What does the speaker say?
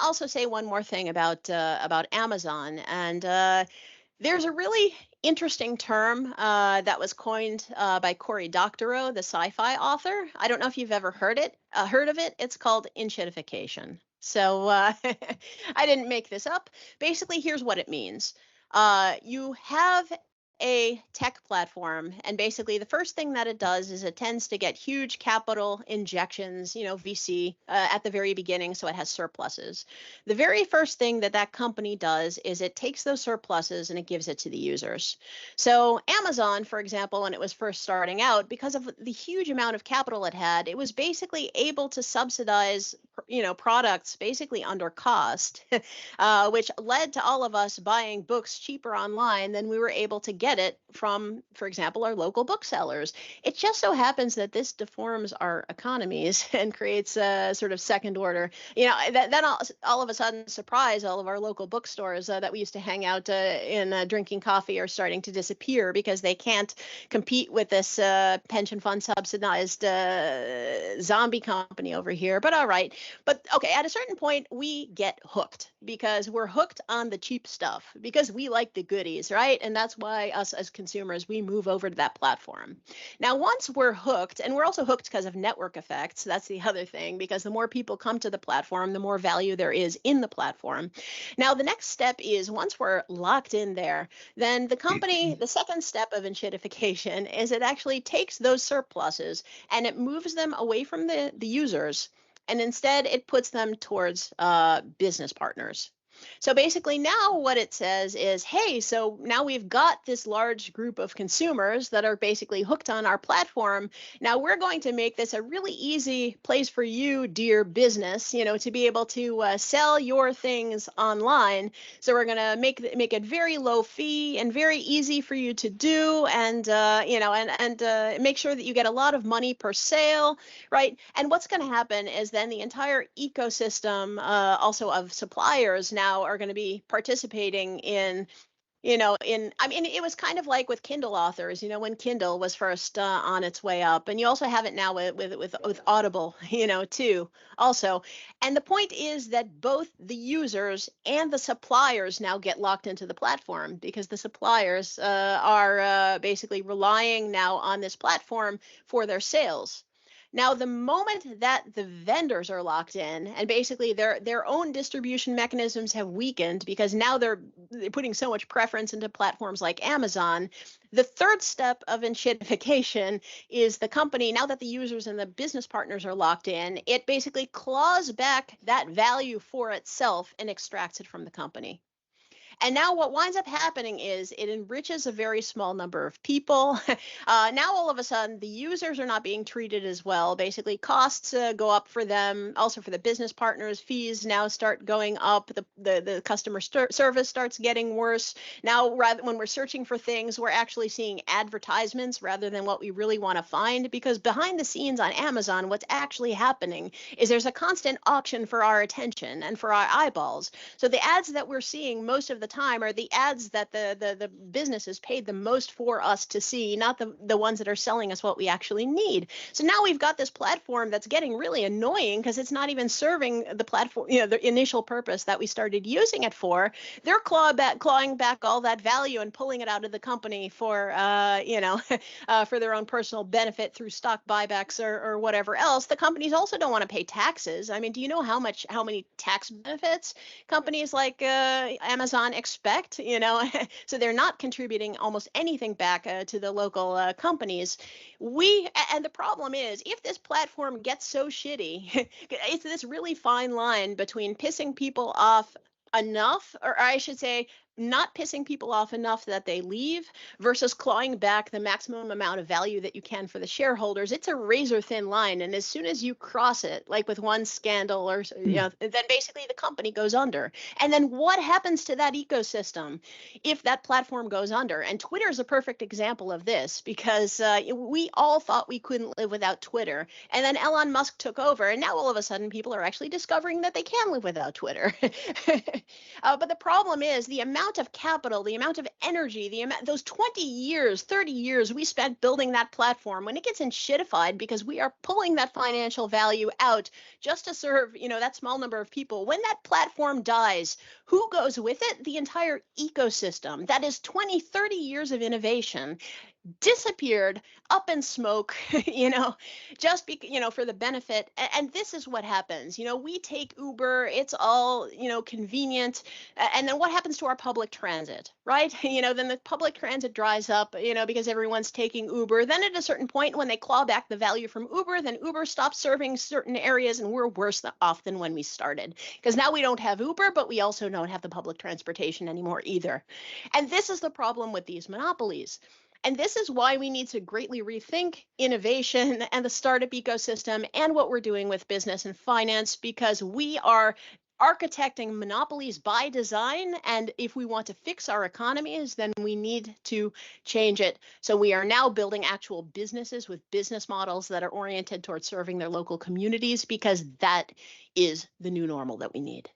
also say one more thing about Amazon, and there's a really interesting term that was coined by Cory Doctorow, the sci-fi author. I don't know if you've ever heard of it. It's called enshittification. So I didn't make this up. Basically, here's what it means. You have a tech platform, and basically the first thing that it does is it tends to get huge capital injections, VC, at the very beginning, so it has surpluses. The very first thing that company does is it takes those surpluses and it gives it to the users. So Amazon, for example, when it was first starting out, because of the huge amount of capital it had, it was basically able to subsidize products basically under cost, which led to all of us buying books cheaper online than we were able to get it from, for example, our local booksellers. It just so happens that this deforms our economies and creates a sort of second order. Then all of a sudden, surprise, all of our local bookstores that we used to hang out in drinking coffee are starting to disappear because they can't compete with this pension fund subsidized zombie company over here. But all right. But okay, at a certain point, we get hooked because we're hooked on the cheap stuff because we like the goodies, right? And that's why us as consumers, we move over to that platform. Now, once we're hooked, and we're also hooked because of network effects, that's the other thing, because the more people come to the platform, the more value there is in the platform. Now, the next step is once we're locked in there, then the second step of enshittification is it actually takes those surpluses and it moves them away from the users. And instead, it puts them towards business partners. So basically now what it says is, hey, so now we've got this large group of consumers that are basically hooked on our platform. Now we're going to make this a really easy place for you, dear business, to be able to sell your things online. So we're going to make it very low fee and very easy for you to do, and make sure that you get a lot of money per sale, right? And what's going to happen is then the entire ecosystem also of suppliers now are going to be participating in it was kind of like with Kindle authors, when Kindle was first on its way up, and you also have it now with Audible, too, also. And the point is that both the users and the suppliers now get locked into the platform because the suppliers are basically relying now on this platform for their sales. Now, the moment that the vendors are locked in and basically their own distribution mechanisms have weakened because now they're putting so much preference into platforms like Amazon, the third step of enshittification is the company, now that the users and the business partners are locked in, it basically claws back that value for itself and extracts it from the company. And now what winds up happening is it enriches a very small number of people. Now all of a sudden, the users are not being treated as well. Basically, costs go up for them. Also for the business partners, fees now start going up. The customer service starts getting worse. Now, when we're searching for things, we're actually seeing advertisements rather than what we really want to find, because behind the scenes on Amazon, what's actually happening is there's a constant auction for our attention and for our eyeballs. So the ads that we're seeing most of the time are the ads that the businesses paid the most for us to see, not the ones that are selling us what we actually need. So now we've got this platform that's getting really annoying because it's not even serving the platform, the initial purpose that we started using it for. They're clawing back all that value and pulling it out of the company for for their own personal benefit through stock buybacks or whatever else. The companies also don't want to pay taxes. I mean, do you know how many tax benefits companies like Amazon expect? So they're not contributing almost anything back to the local companies. And the problem is, if this platform gets so shitty, it's this really fine line between pissing people off enough, or I should say, not pissing people off enough that they leave versus clawing back the maximum amount of value that you can for the shareholders. It's a razor thin line. And as soon as you cross it, like with one scandal or, then basically the company goes under. And then what happens to that ecosystem if that platform goes under? And Twitter is a perfect example of this, because we all thought we couldn't live without Twitter. And then Elon Musk took over. And now all of a sudden people are actually discovering that they can live without Twitter. But the problem is the amount amount of capital, the amount of energy, the amount, those 20 years, 30 years we spent building that platform, when it gets enshittified because we are pulling that financial value out just to serve, that small number of people, when that platform dies, who goes with it? The entire ecosystem. That is 20, 30 years of innovation disappeared up in smoke, for the benefit. And this is what happens. We take Uber, it's all, convenient. And then what happens to our public transit, right? Then the public transit dries up, because everyone's taking Uber. Then at a certain point, when they claw back the value from Uber, then Uber stops serving certain areas and we're worse off than when we started. Because now we don't have Uber, but we also don't have the public transportation anymore either. And this is the problem with these monopolies. And this is why we need to greatly rethink innovation and the startup ecosystem and what we're doing with business and finance, because we are architecting monopolies by design. And if we want to fix our economies, then we need to change it. So we are now building actual businesses with business models that are oriented towards serving their local communities, because that is the new normal that we need.